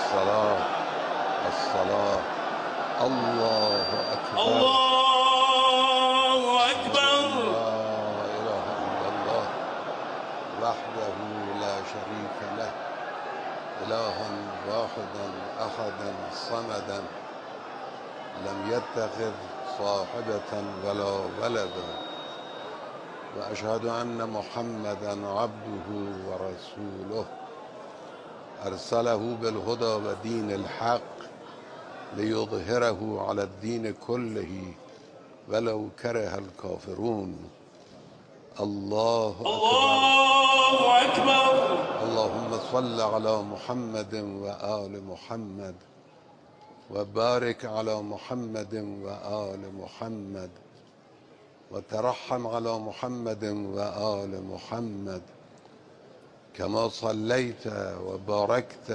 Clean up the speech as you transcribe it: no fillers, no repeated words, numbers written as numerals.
الصلاة الصلاة. الله أكبر. الله أكبر. لا إله إلا الله وحده لا شريك له إلها واحدا أحدا صمدا لم يتخذ صاحبة ولا ولدا وأشهد أن محمدا عبده ورسوله أرسله بالهدى ودين الحق ليظهره على الدين كله ولو كره الكافرون. الله أكبر. الله أكبر. اللهم صل على محمد وآل محمد وبارك على محمد وآل محمد وترحم على محمد وآل محمد كما صليت وباركت